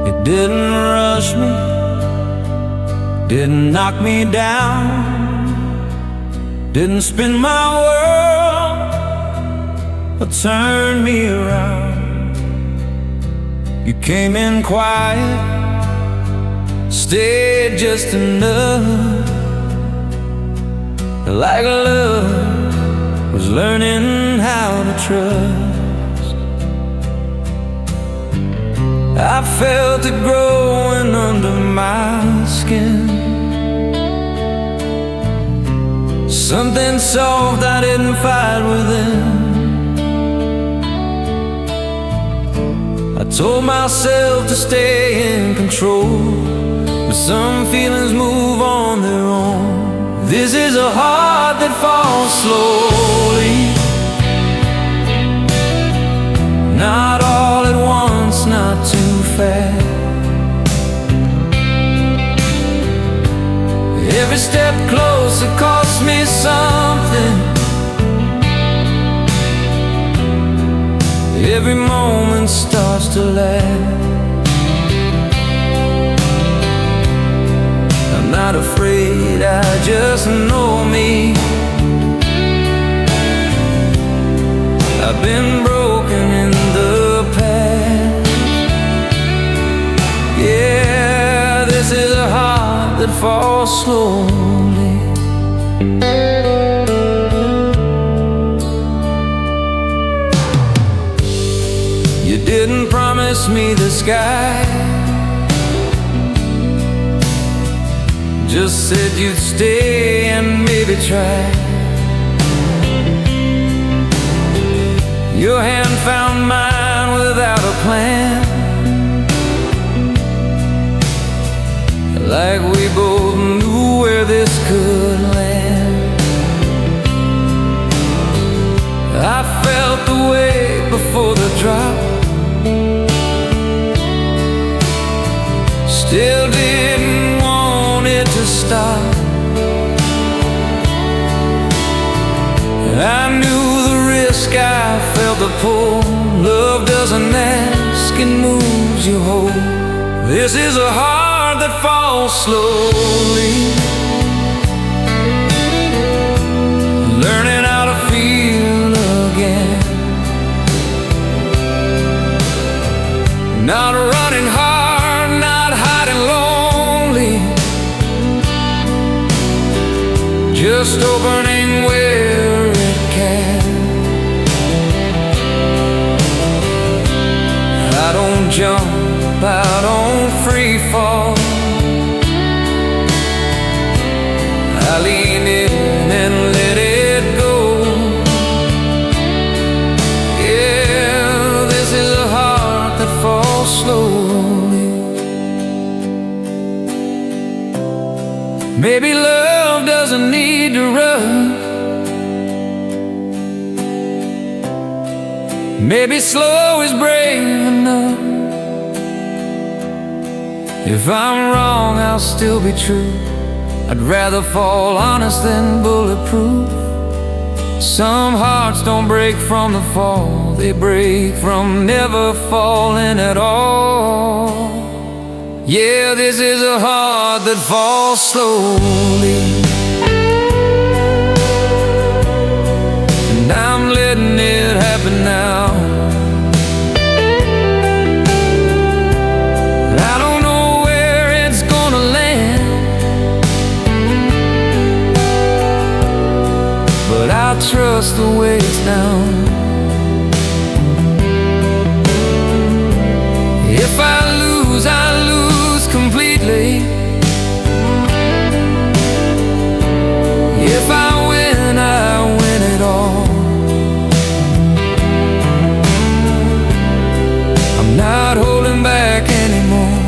It didn't rush me, didn't knock me down, didn't spin my world or turn me around. You came in quiet, stayed just enough, like love was learning how to trust. I felt it growing under my skin, something soft I didn't fight within. I told myself to stay in control, but some feelings move on their own. This is a heart that falls slowly, not all at once, not too fast. Every step closer costs me something, every moment starts to last. I'm not afraid, I just know me. I've been broken in the past. Yeah, this is a heart that falls slowly. You didn't promise me the sky, just said you'd stay and maybe try. Your hand found mine without a plan, like we both knew where this could land. I felt the weight before the drop, still didn't want it to stop. I knew the risk, I felt the pull. Love doesn't ask, it moves you whole. This is a heart that falls slowly, learning how to feel again, not running hard, not hiding lonely, just opening where it can. I don't jump, I don't free fall, I lean in and let it go. Yeah, this is a heart that falls slowly. Maybe love doesn't need to rush, maybe slow is brave enough. If I'm wrong, I'll still be true. I'd rather fall honest than bulletproof. Some hearts don't break from the fall, they break from never falling at all. Yeah, this is a heart that falls slowly, and I'm letting it happen now. I don't know where it's gonna land, but I trust the way it's down. If I lose, I lose completely. If I win it all. I'm not holding back anymore.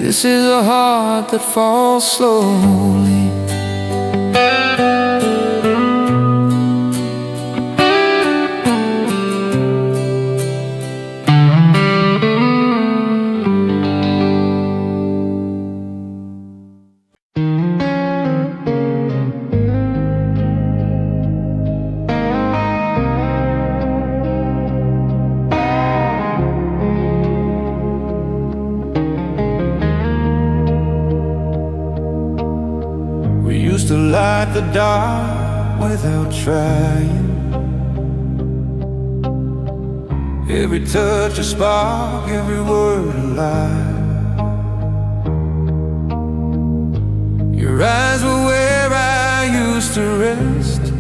This is a heart that falls slowly. fight the dark without trying. Every touch a spark, every word a lie. Your eyes were where I used to rest,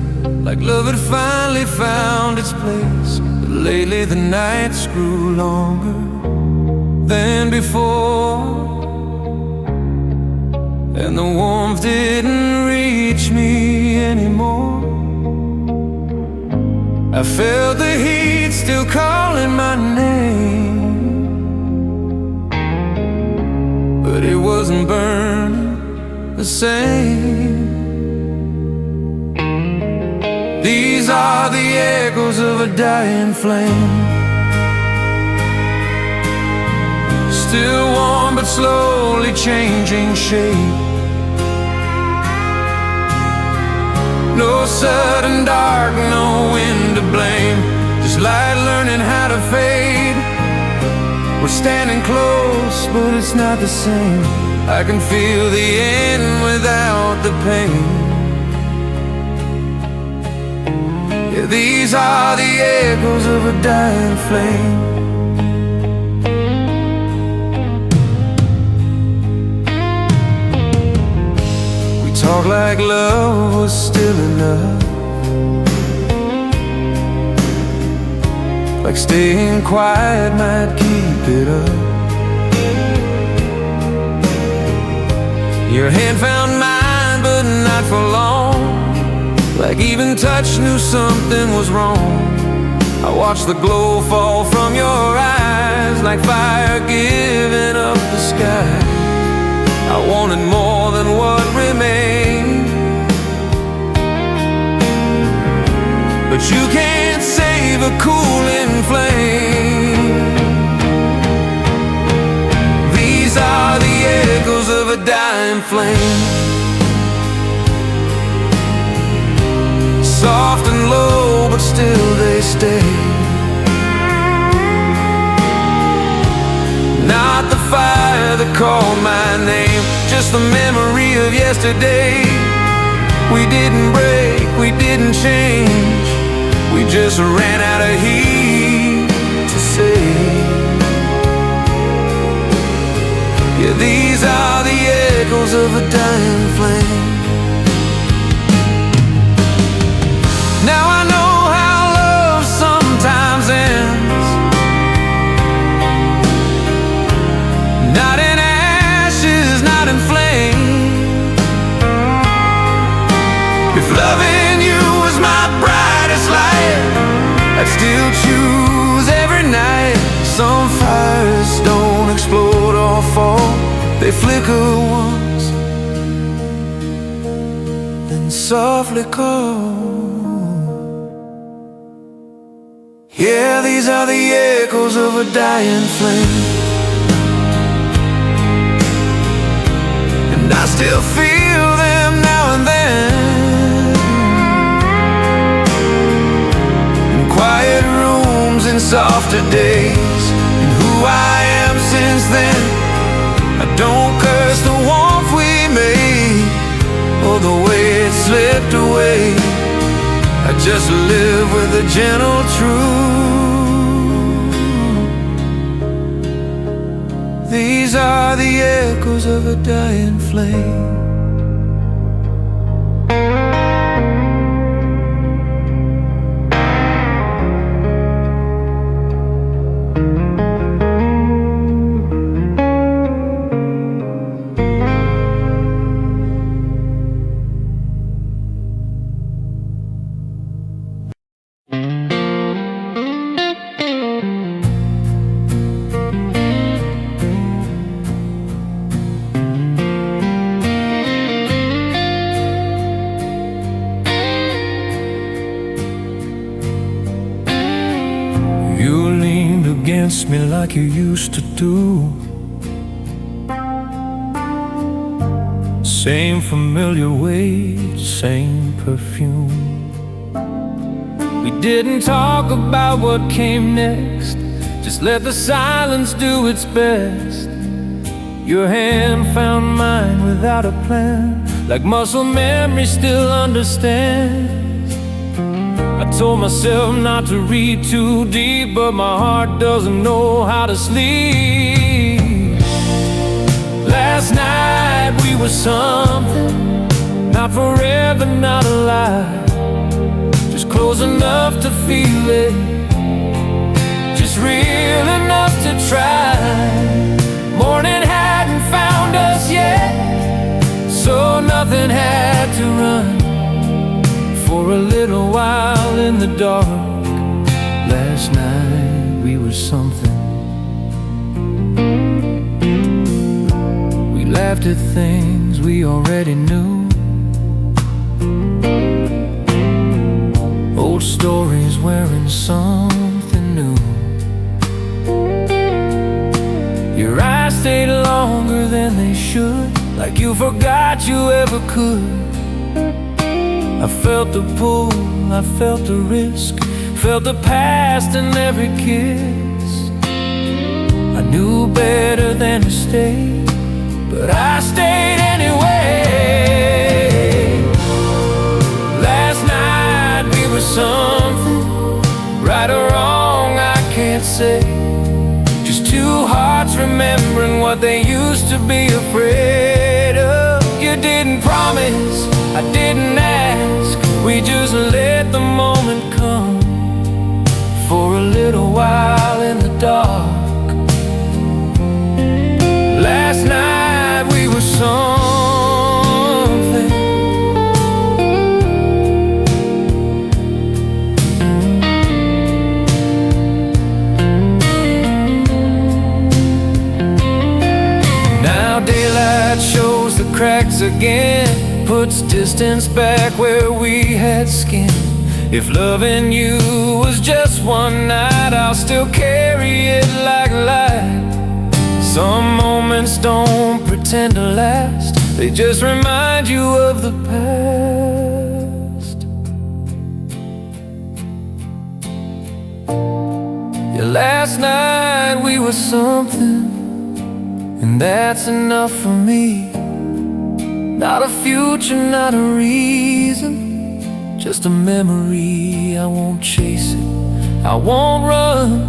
like love had finally found its place. But lately the nights grew longer than before, and the warmth didn't reach me anymore. I felt the heat still calling my name, but it wasn't burning the same. These are the echoes of a dying flame, still warm but slowly changing shape. No sudden dark, no wind to blame, just light learning how to fade. We're standing close, but it's not the same. I can feel the end without the pain. Yeah, these are the echoes of a dying flame. Talk like love was still enough, like staying quiet might keep it up. Your hand found mine, but not for long, like even touch knew something was wrong. I watched the glow fall from your eyes, like fire giving up the sky. I wanted more than what remained, but you can't save a cooling flame. These are the echoes of a dying flame, soft and low, but still they stay. Not the fire that called my name, just the memory of yesterday. We didn't break, we didn't change, we just ran out of heat to say. Yeah, these are the echoes of a dying flame. Now I know how love sometimes ends, not in ashes, not in flame. If loving you was my brightest light, I'd still choose every night. Some fires don't explode or fall, they flicker once, then softly call. Yeah, these are the echoes of a dying flame, and I still feel them now and then, in quiet rooms, in softer days. And who I am since then, I don't curse the warmth we made, or the way it slipped away. I just live with a gentle truth. These are the echoes of a dying flame. Against me like you used to do, same familiar weight, same perfume. We didn't talk about what came next, just let the silence do its best. Your hand found mine without a plan, like muscle memory still understands. I told myself not to read too deep, but my heart doesn't know how to sleep. Last night we were something, not forever, not alive, just close enough to feel it, just real enough to try. Morning hadn't found us yet, so nothing had to run. For a little while in the dark, last night we were something. We laughed at things we already knew, old stories wearing something new. Your eyes stayed longer than they should, like you forgot you ever could. I felt the pull, I felt the risk, felt the past in every kiss. I knew better than to stay, but I stayed anyway. Last night we were something, right or wrong I can't say, just two hearts remembering what they used to be afraid of. You didn't promise, I didn't ask, we just let the moment come. For a little while in the dark, last night we were something. Now daylight shows the cracks again, puts distance back where we had skin. If loving you was just one night, I'll still carry it like light. Some moments don't pretend to last, they just remind you of the past. Yeah, last night we were something, and that's enough for me. Not a future, not a reason, just a memory. I won't chase it, I won't run,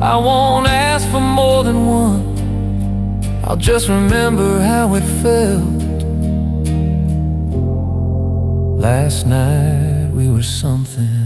I won't ask for more than one. I'll just remember how it felt. Last night we were something.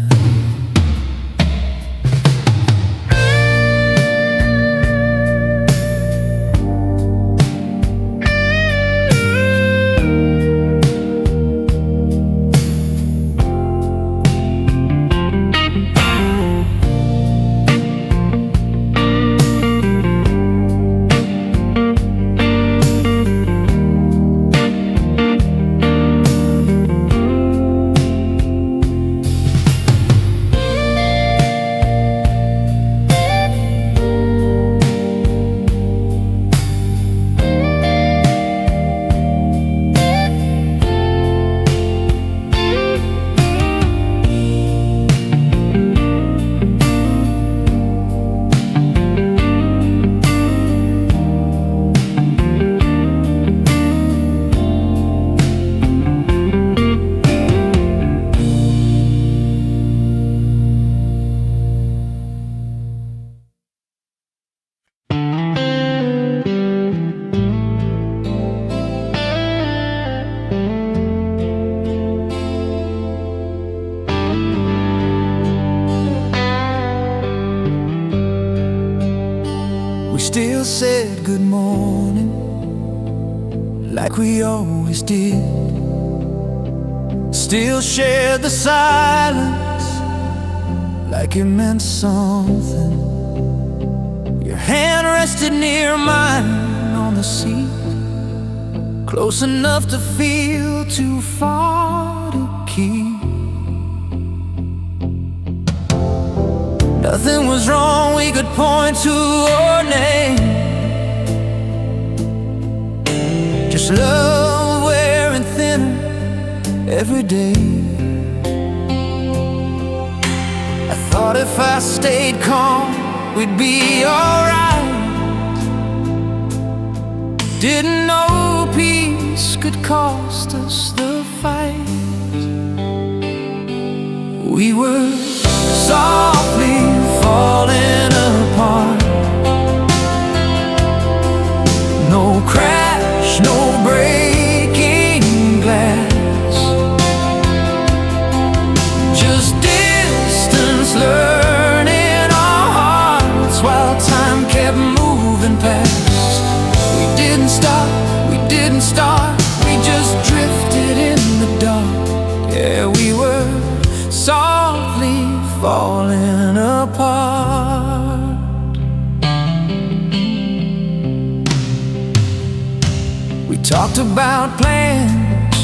Still said good morning, like we always did. Still shared the silence, like it meant something. Your hand rested near mine on the seat, close enough to feel, too far to keep. Nothing was wrong, we could point to our name. Just love wearing thinner every day. I thought if I stayed calm, we'd be alright. didn't know peace could cost us the fight. We were softly falling apart. No crash, no breaking glass, just distance learning our hearts while time kept moving past. We didn't stop, we didn't start, we just drifted in the dark. Yeah, we were softly falling apart. We talked about plans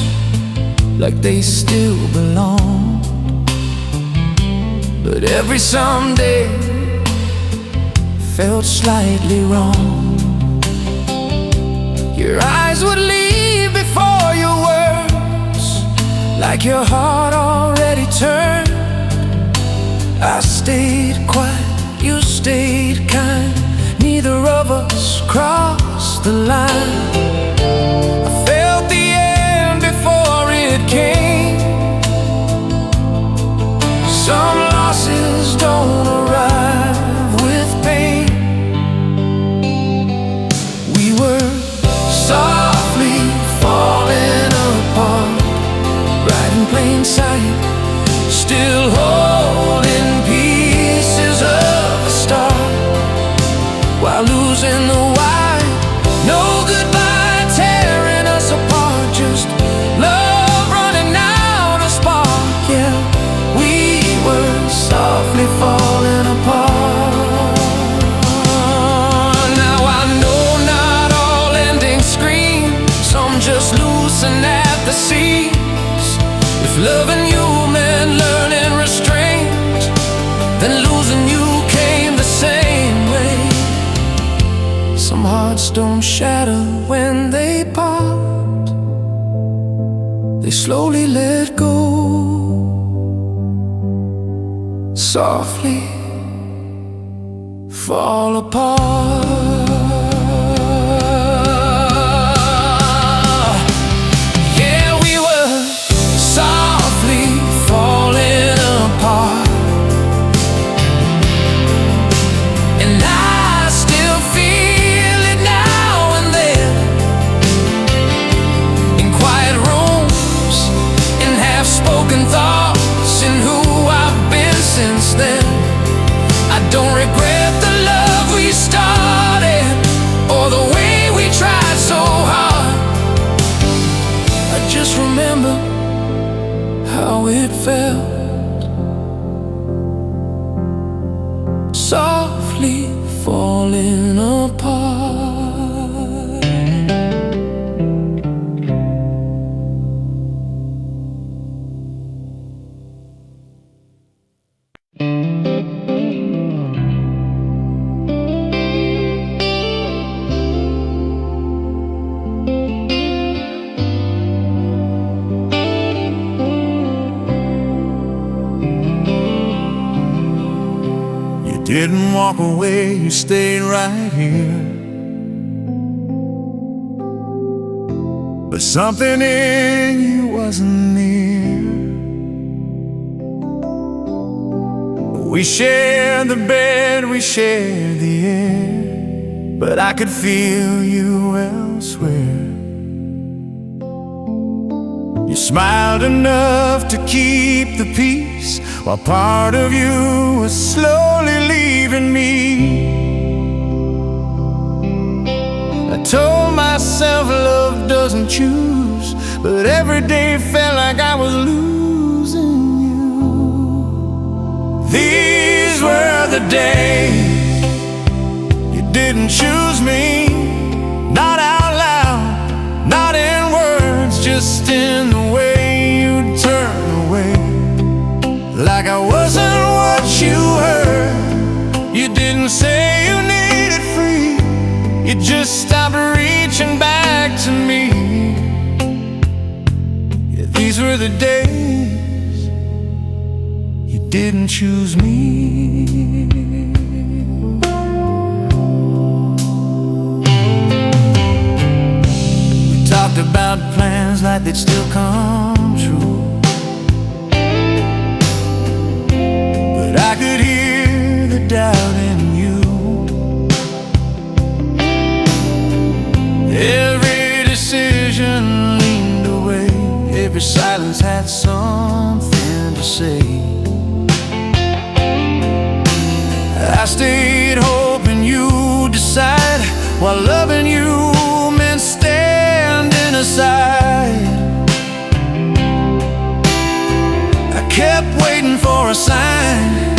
like they still belong, but every someday felt slightly wrong. Your eyes would leave before your words, like your heart already turned. I stayed quiet, you stayed kind, neither of us crossed the line. I felt the end before it came. Some losses don't arrive with pain. We were softly falling apart, right in plain sight, still holding pieces of a star, while losing the why. No goodbye tearing us apart, just love running out of spark. Yeah, we were softly falling apart. Now I know not all endings scream, some just loosen at the seams. If loving you meant learning restraint, then losing you came the same way. Some hearts don't shatter when they part, they slowly let go, softly fall apart. Yeah, we were softly falling apart, and I still feel it now and then, in quiet rooms, in half-spoken thoughts, in who I've been since then. I don't regret the love we started, or the way we tried so hard. I just remember how it felt, softly falling apart. Didn't walk away, you stayed right here. But something in you wasn't near. We shared the bed, we shared the air, but I could feel you elsewhere. You smiled enough to keep the peace, while part of you was slowly leaving me. I told myself love doesn't choose, but every day felt like I was losing you. These were the days you didn't choose me, not out loud, not in words, just in the way you turn away, like I wasn't what you heard. You didn't say you needed free, you just stopped reaching back to me. Yeah, these were the days you didn't choose me. inside they'd still come true. But I could hear the doubt in you. Every decision leaned away, every silence had something to say. I stayed hoping you'd decide, while loving you meant standing aside. I kept waiting for a sign,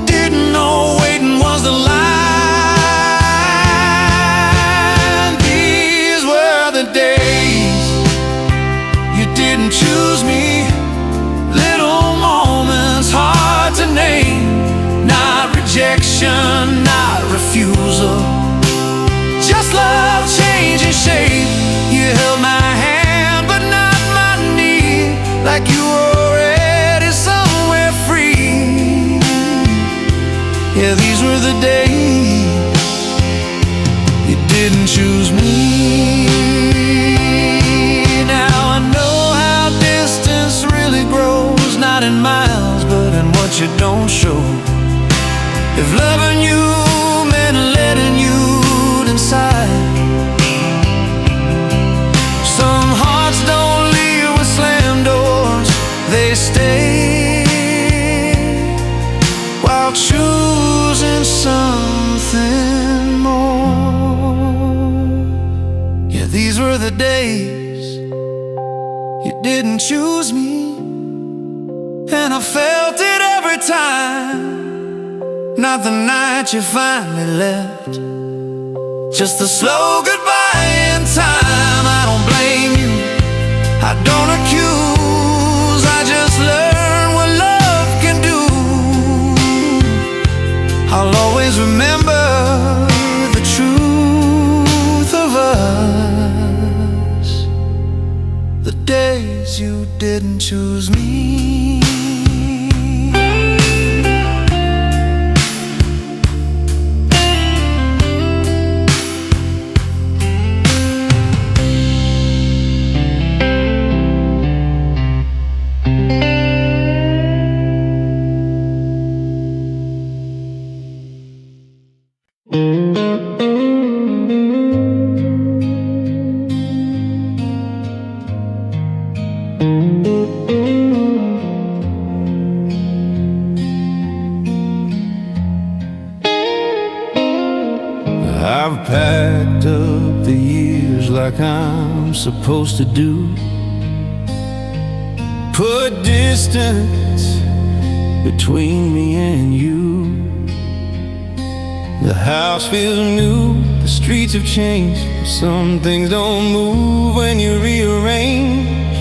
didn't know waiting was the line. These were the days you didn't choose me, little moments hard to name. Not rejection, not refusal, just love changing shape. You held my hand but not my knee, like you were already somewhere free. Yeah, these were the days you didn't choose me. Now I know how distance really grows, not in miles but in what you don't show. If loving you meant letting you inside, some hearts don't leave with slam doors, they stay while choosing something more. Yeah, these were the days you didn't choose me, and I felt it every time. Not the night you finally left, just a slow goodbye in time. I don't blame you, I don't accuse, I just learn what love can do. I'll always remember the truth of us, the days you didn't choose me. I've packed up the years like I'm supposed to do, put distance between me and you. The house feels new, the streets have changed, some things don't move when you rearrange.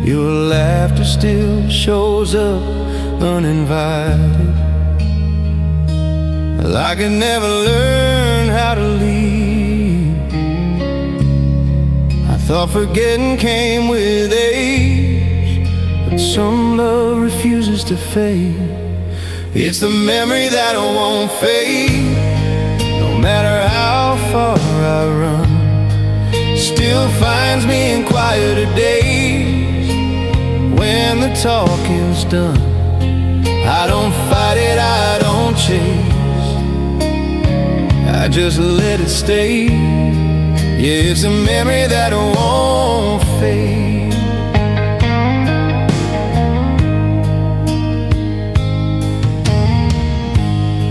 Your laughter still shows up uninvited, like I never learned how to leave. I thought forgetting came with age, but some love refuses to fade. It's the memory that won't fade. No matter how far I run, still finds me in quieter days. When the talk is done, I don't fight it, I don't chase, I just let it stay. Yeah, it's a memory that won't fade.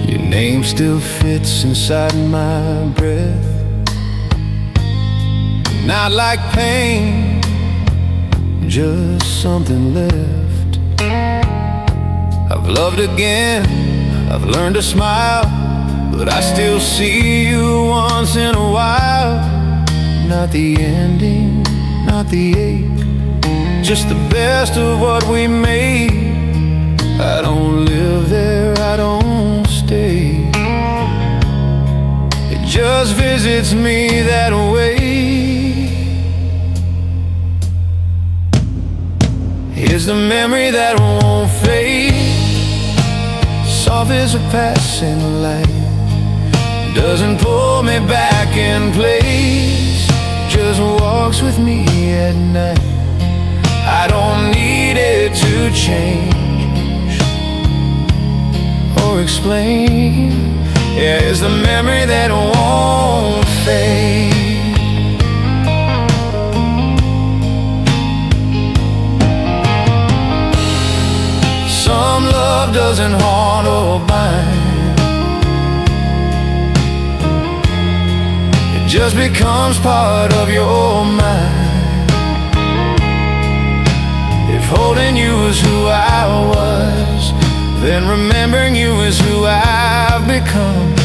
Your name still fits inside my breath, not like pain, just something left. I've loved again, I've learned to smile, but I still see you once in a while. Not the ending, not the ache, just the best of what we made. I don't live there, I don't stay, it just visits me that way. Here's the memory that won't fade, soft as a passing light, doesn't pull me back in place, just walks walks with me at night. I don't need it to change or explain. Yeah, it's the memory that won't fade. Some love doesn't haunt or bind, it just becomes part of your mind. If holding you is who I was, then remembering you is who I've become.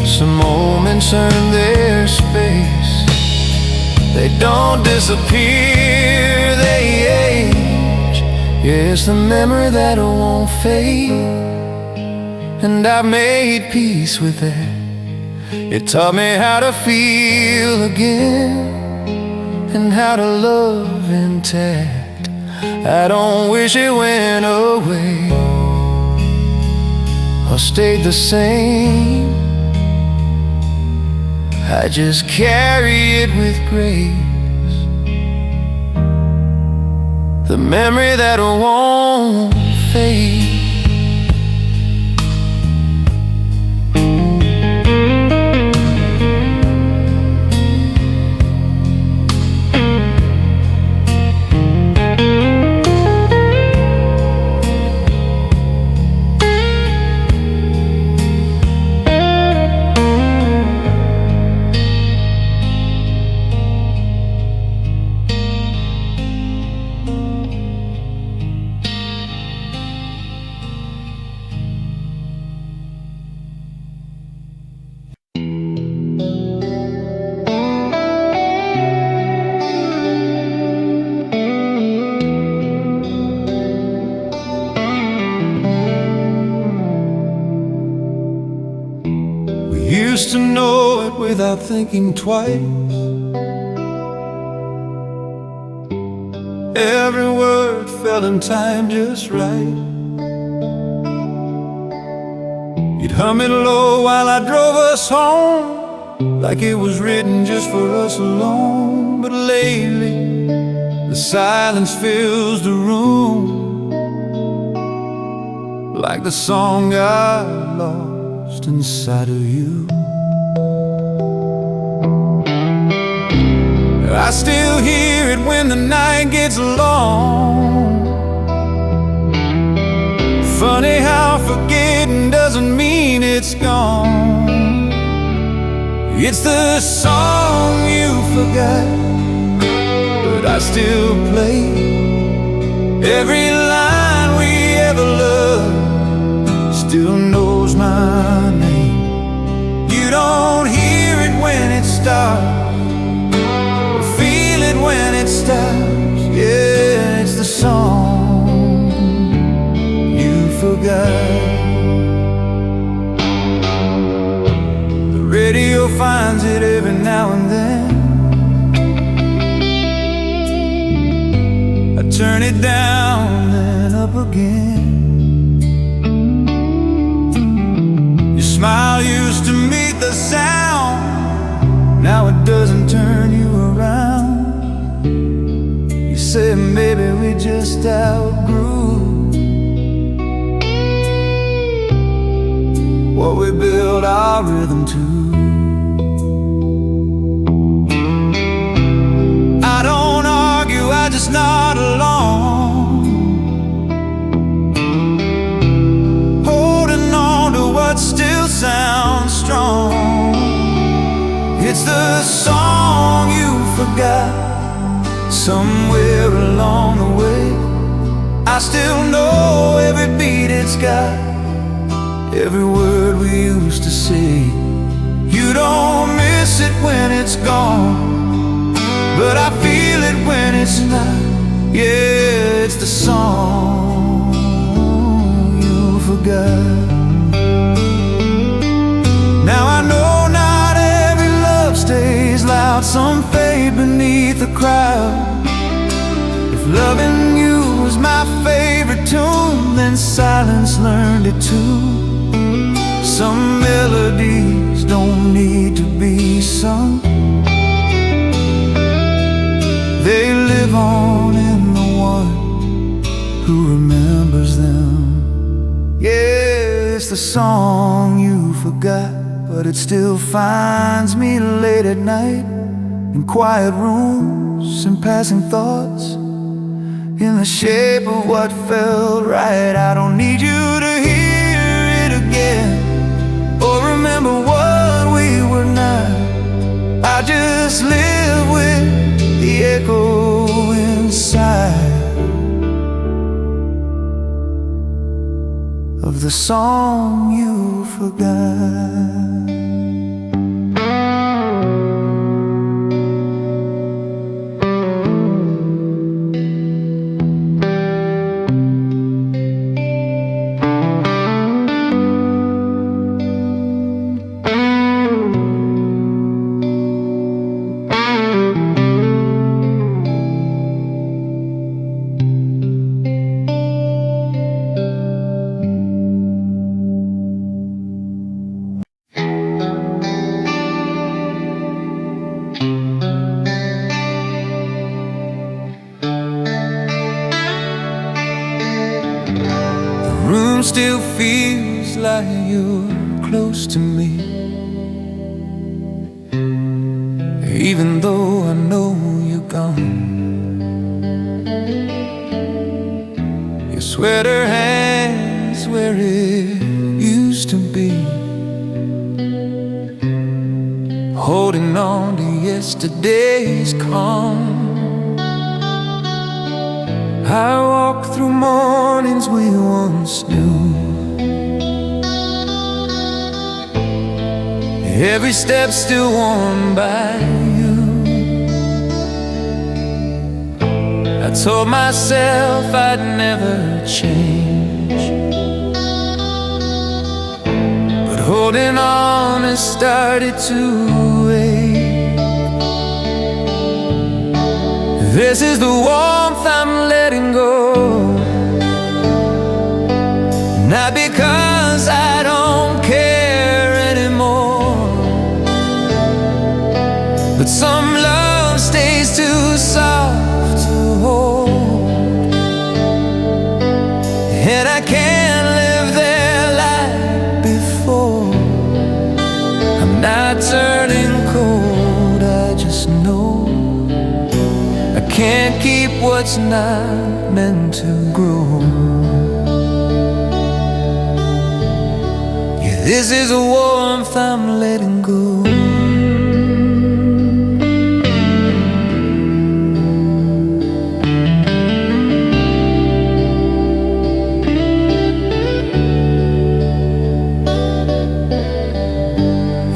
Some moments earn their space, they don't disappear, they age. Yeah, it's the memory that won't fade, and I've made peace with that. It taught me how to feel again, and how to love intact. I don't wish it went away or stayed the same. I just carry it with grace, the memory that won't fade. Used to know it without thinking twice. Every word fell in time just right. You'd hum it low while I drove us home, like it was written just for us alone. But lately, the silence fills the room, like the song I lost inside of you. I still hear it when the night gets long. Funny how forgetting doesn't mean it's gone. It's the song you forgot, but I still play. Every line we ever loved still knows my name. You don't hear it when it starts, when it stops. Yeah, it's the song you forgot. The radio finds it every now and then. I turn it down and up again. Your smile used to meet the sound, now it doesn't turn you around. You say maybe we just outgrew what we built our rhythm to. I don't argue, I just nod along, holding on to what still sounds strong. It's the song you forgot somewhere along the way. I still know every beat it's got, every word we used to say. You don't miss it when it's gone, but I feel it when it's not. Yeah, it's the song you forgot. Now I know not every love stays loud, some fade beneath the crowd. If loving you was my favorite tune, then silence learned it too. Some melodies don't need to be sung, a song you forgot, but it still finds me late at night, in quiet rooms and passing thoughts, in the shape of what felt right. I don't need you to hear it again, or remember what we were not. I just live with the echo inside of the song you forgot. Room still feels like you're close to me, even though I know you're gone. Your sweater hangs where it used to be, holding on to yesterday's calm. I walk through mornings we once knew, every step still worn by you. I told myself I'd never change, but holding on has started to ache. This is the warmth I'm letting go, not because I don't care anymore, but some love stays too soft to hold, and I can't live there like before. I'm not turning cold, I just know I can't keep what's not meant to grow. Yeah, this is a warmth I'm letting go.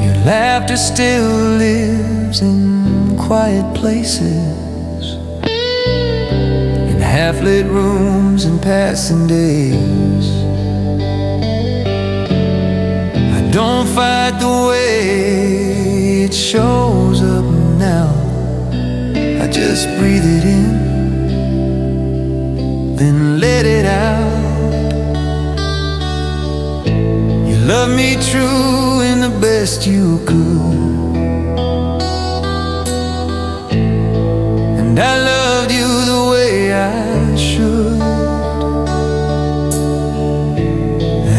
Your laughter still lives in quiet places, half-lit rooms and passing days. I don't fight the way it shows up now, I just breathe it in, then let it out. You love me true and the best you could, and I loved you the way I should.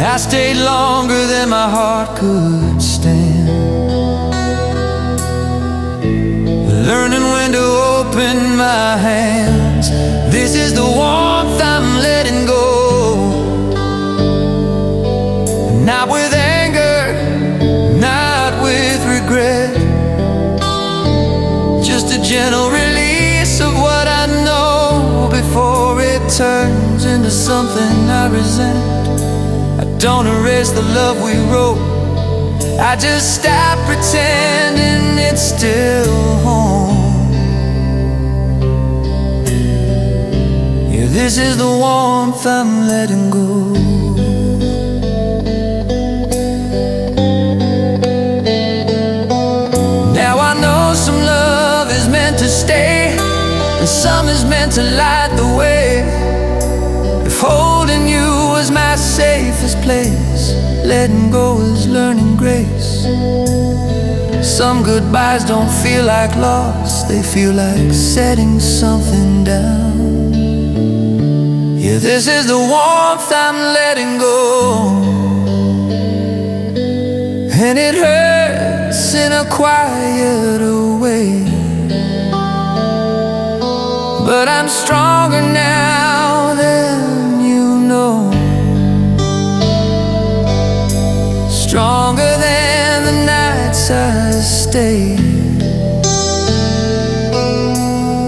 I stayed longer than my heart could stand, learning when to open my hands. This is the warmth I'm letting go, not with anger, not with regret, just a gentle release of what I know before it turns into something I resent. I don't erase the love we wrote, I just stop pretending it's still home. Yeah, this is the warmth I'm letting go. Now I know some love is meant to stay, and some is meant to light the way. If holding you was my safest place, letting go is learning grace. Some goodbyes don't feel like loss, they feel like setting something down. Yeah, this is the warmth I'm letting go. and it hurts in a quieter way. But I'm stronger now than you know, stronger than the nights I stay.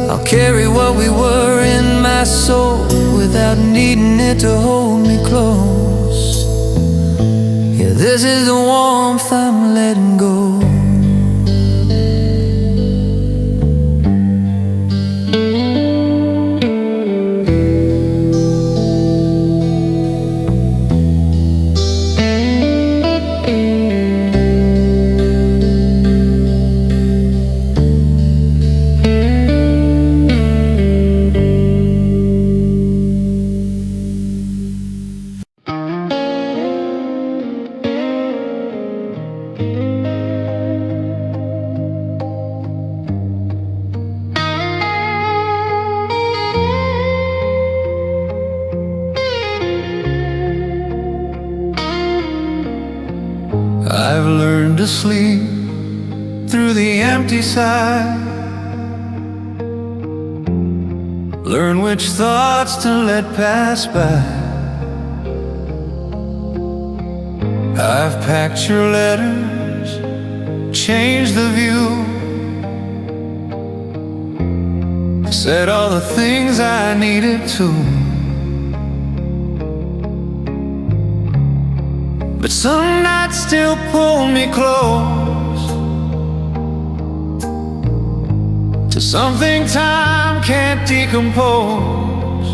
I'll carry what we were in my soul without needing it to hold me close. Yeah, this is the warmth I'm letting go. I've learned to sleep through the empty side, learn which thoughts to let pass by. I've packed your letters, changed the view, said all the things I needed to. But some nights still pull me close to something time can't decompose.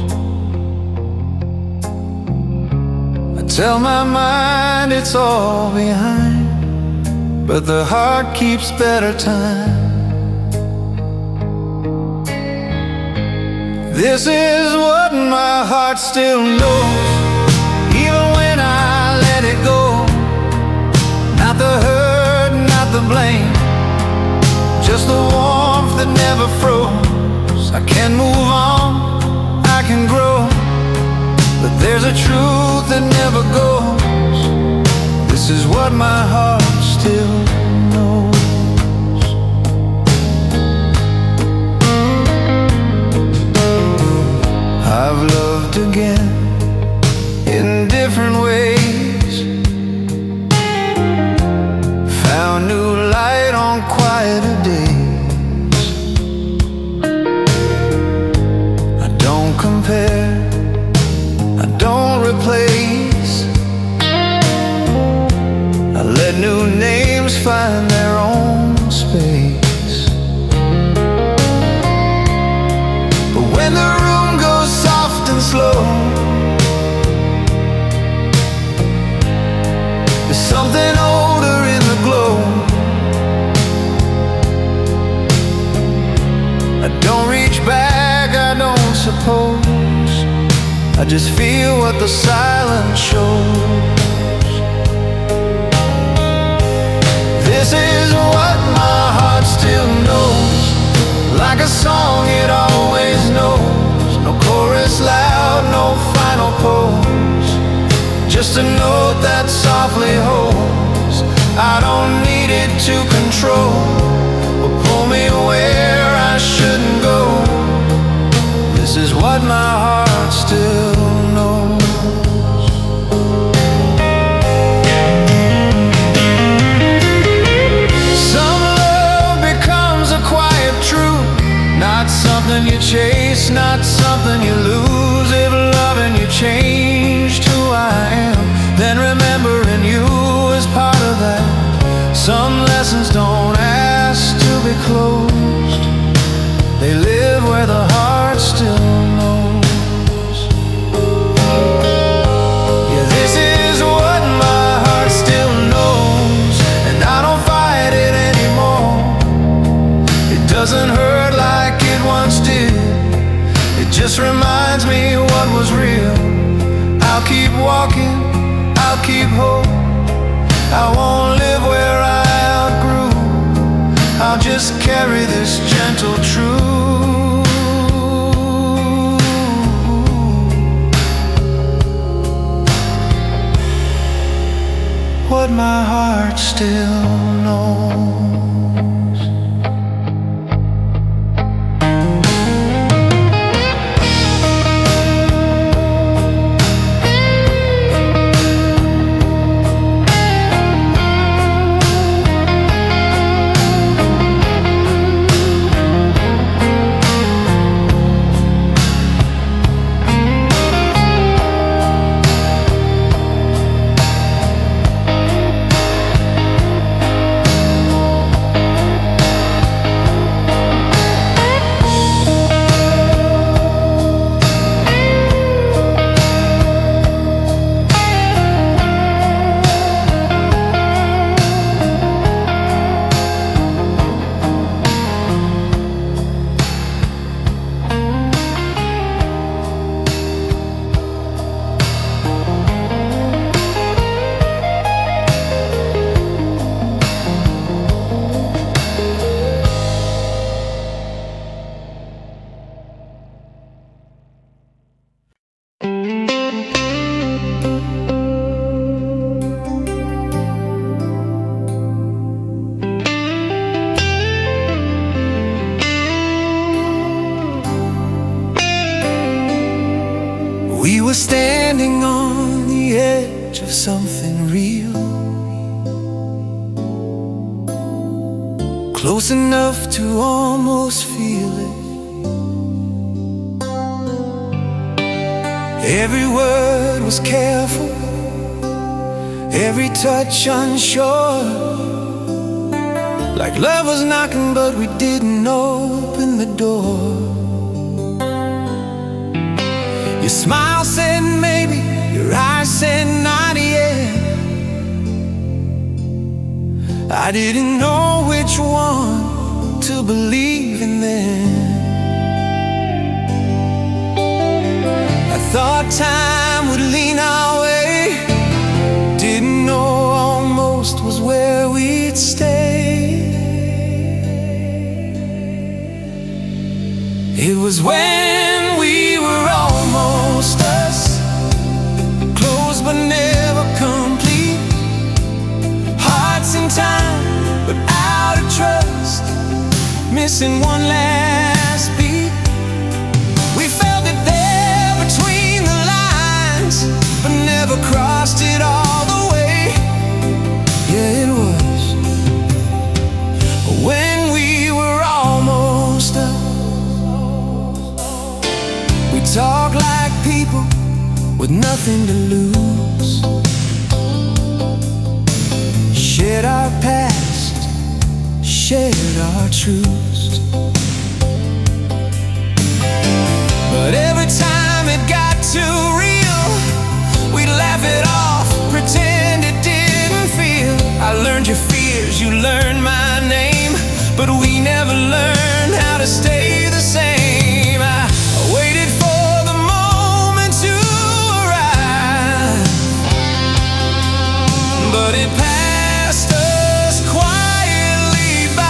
I tell my mind it's all behind, but the heart keeps better time. This is what my heart still knows, even when I let it go. Not the hurt, not the blame, just the warmth that never froze. I can move on, I can grow, but there's a truth that never goes. This is what my heart still knows. I've loved again in different ways, found new light on quieter days. I don't compare, I don't replace, I let new names find their own space. But when the room goes soft and slow, there's something older in the glow. I don't reach back, I don't suppose, I just feel what the silence shows. This is what my heart still knows, like a song it always knows. No chorus loud, no final pose, just a note that softly holds. I don't need it to control or pull me where I shouldn't go. This is what my heart still knows. Some love becomes a quiet truth, not something you chase, not something you lose. If loving you changed who I am, then remembering you is part of that. Some lessons don't ask to be closed, they live where the heart still knows. Yeah, this is what my heart still knows, and I don't fight it anymore. It doesn't hurt like it once did, it just reminds me what was real. I'll keep walking, I'll keep hope, I won't live where I outgrew. I'll just carry this gentle truth. What what my heart still knows. We were standing on the edge of something real, close enough to almost feel it. Every word was careful, every touch unsure, like love was knocking but we didn't open the door. Your smile said maybe, your eyes said not yet. I didn't know which one to believe in then. I thought time would lean our way, didn't know almost was where we'd stay. It was when we were almost us, close but never complete, hearts in time but out of trust, missing one last beat. We felt it there between the lines, but never crossed it all the way. Yeah, it was when we were almost us. We talk like people with nothing to lose, shared our past, shared our truths. But every time it got too real, we'd laugh it off, pretend it didn't feel. I learned your fears, you learned my name, but we never learned how to stay the same. I waited for the moment to arrive, but it passed us quietly by.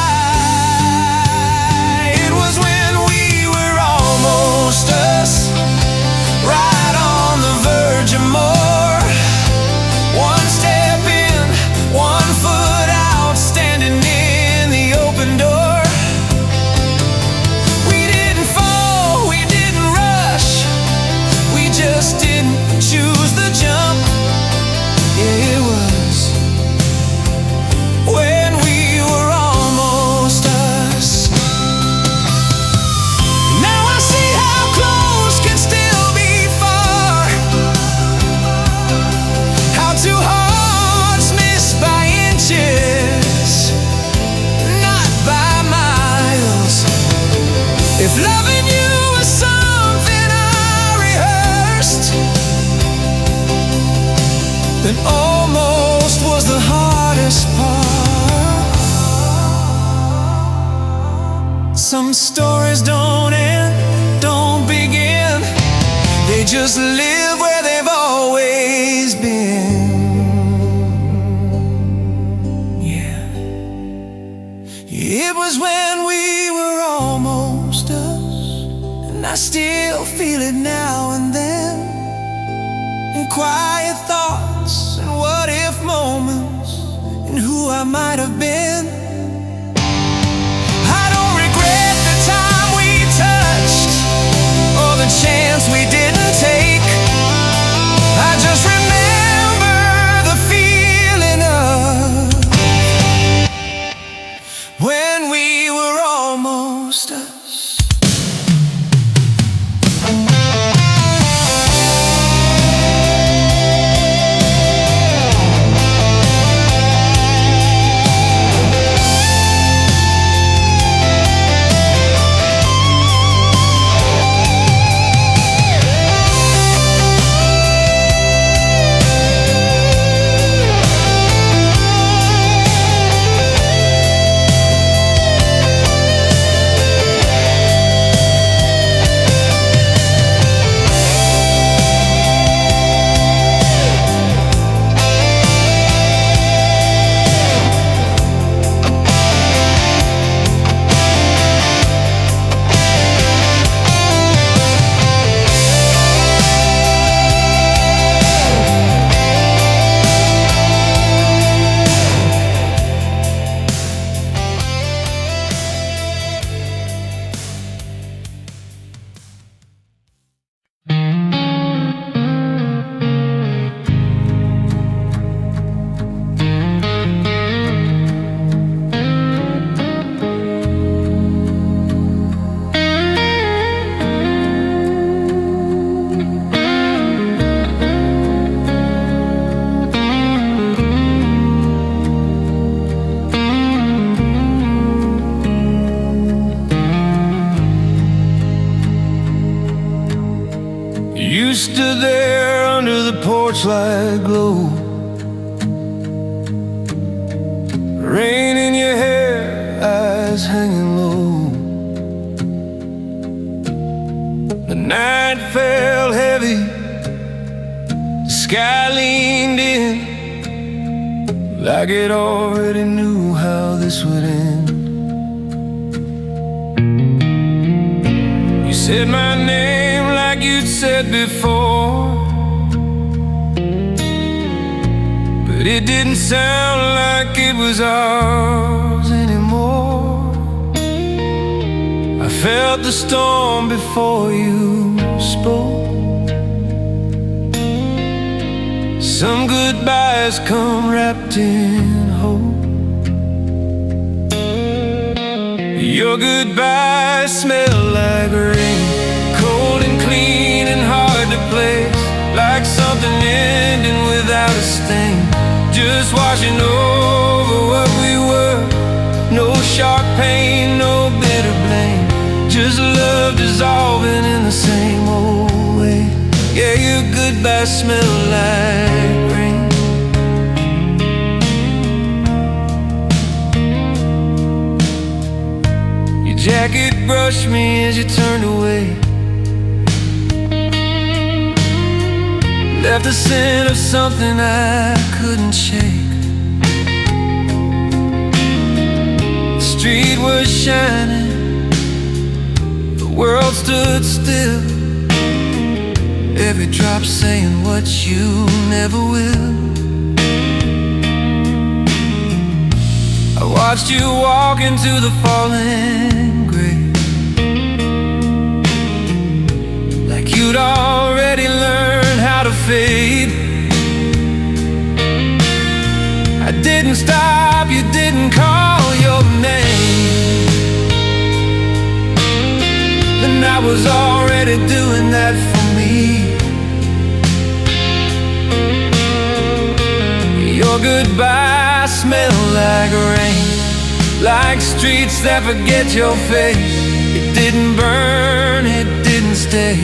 It was when we were almost us, right on the verge of more. One step in, 1 foot out, standing in the open door. We didn't fall, we didn't rush, we just didn't choose the jump. Yeah, it was when we were almost us. Now I see how close can still be far, how two hearts miss by inches, not by miles. If loving you was something I rehearsed, then almost was the hardest part. Some stories don't end, don't begin, they just live where they've always been. Yeah, it was when we were almost us, and I still feel it now and then, in quiet thoughts and what if moments. who I might have been. I don't regret the time we touched or the chance we didn't take. I just remember the feeling of when we were almost us. You stood there under the porch light glow, rain in your hair, eyes hanging low. The night fell heavy, the sky leaned in, like it already knew how this would end. You said my name like you'd said before, but it didn't sound like it was ours anymore. I felt the storm before you spoke. Some goodbyes come wrapped in hope. Your goodbyes smell like rain, cold and clean and hard to place, like something ending without a stain, just washing over what we were. No sharp pain, no bitter blame, just love dissolving in the same old way. Yeah, your goodbyes smell like rain. Your jacket brushed me as you turned away, left the scent of something I couldn't shake. The street was shining, the world stood still, every drop saying what you never will. I watched you walk into the falling grave, like you'd already learned how to fade. I didn't stop, you didn't call your name, and I was already doing that for me. Your goodbye smelled like rain, like streets that forget your face. It didn't burn, it didn't stay,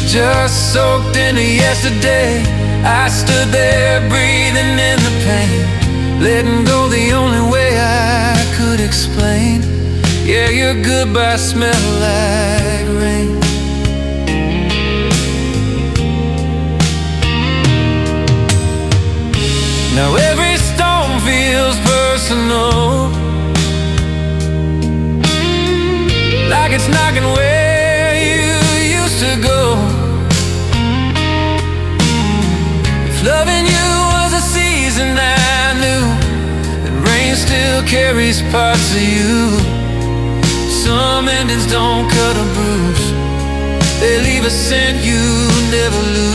just soaked into yesterday. I stood there breathing in the pain, letting go the only way I could explain. Yeah, your goodbye smelled like rain. Now every storm feels personal, like it's knocking where you used to go. If loving you was a season I knew, carries parts of you. Some endings don't cut a bruise, they leave a scent you never lose.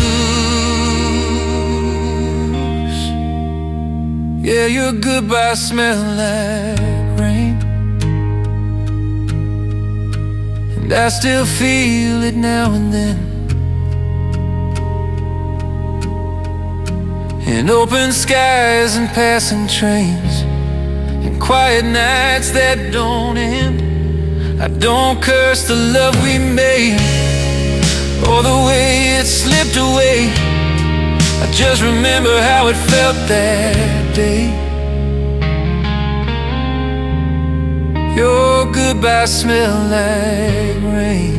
Yeah, your goodbye smell like rain, and I still feel it now and then. In open skies and passing trains, and quiet nights that don't end. I don't curse the love we made, or the way it slipped away. I just remember how it felt that day. Your goodbye smell like rain.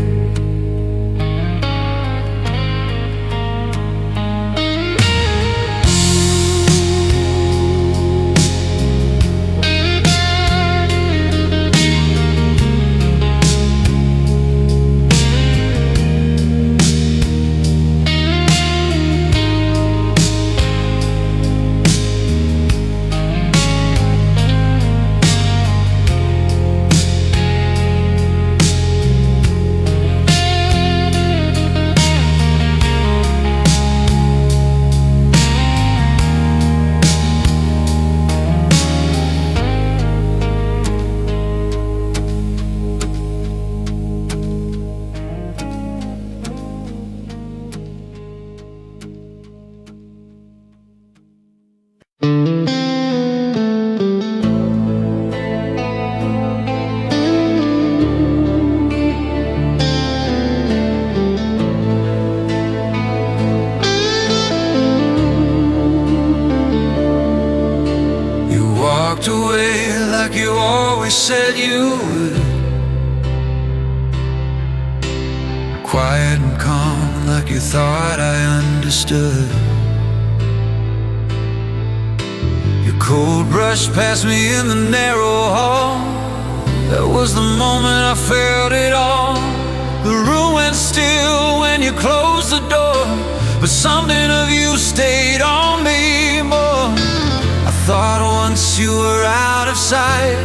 Away like you always said you would, quiet and calm like you thought I understood. Your cold brush passed me in the narrow hall. That was the moment I felt it all. The room went still when you closed the door, but something of you stayed on me more. I thought once you were out of sight,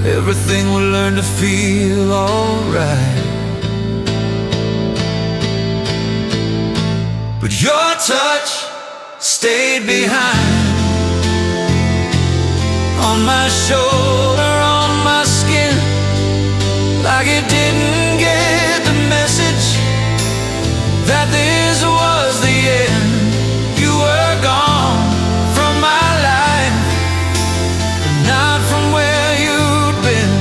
everything would learn to feel alright. But your touch stayed behind, on my shoulder, on my skin, like it didn't get the message that this was the end. You were gone from my life, but not from where you'd been.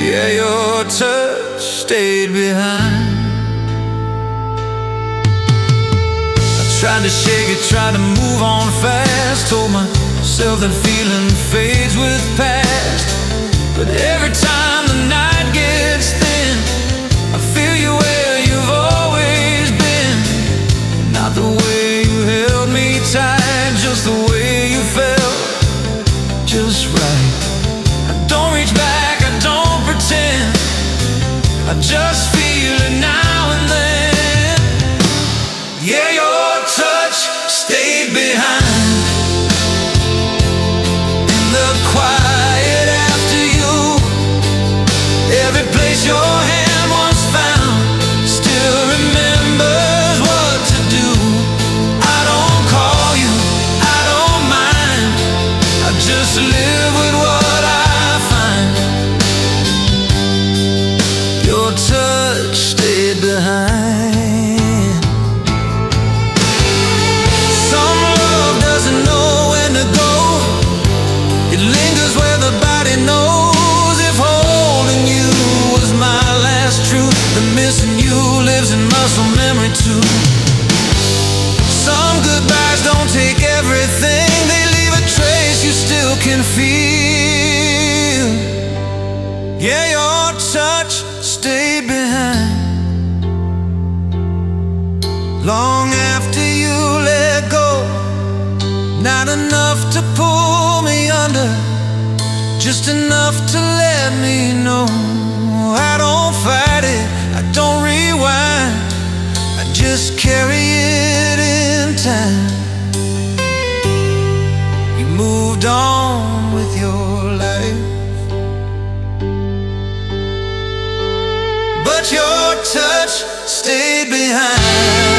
Yeah, your touch stayed behind. I tried to shake it, tried to move on fast, told myself that feeling fades with past. But every time the night gets thin, I feel you where you've always been. Not the way you held me tight, just the way you felt just right. I don't reach back, I don't pretend, I just feel it now and then. Yeah, your touch stayed behind, in the quiet after you. Every place your hand once found still remembers what to do. I don't call you, I don't mind, I just live with what I find. Your touch stayed behind. Some love doesn't know when to go, it lingers where the body knows. If holding you was my last truth, then missing you lives in muscle memory too. Some goodbyes don't take everything, they leave a trace you still can feel. Yeah, your touch stayed behind, long after you let go. Not enough to pull me under, just enough to let me know. I don't fight it, I don't rewind, I just carry it in time. You moved on that your touch stayed behind.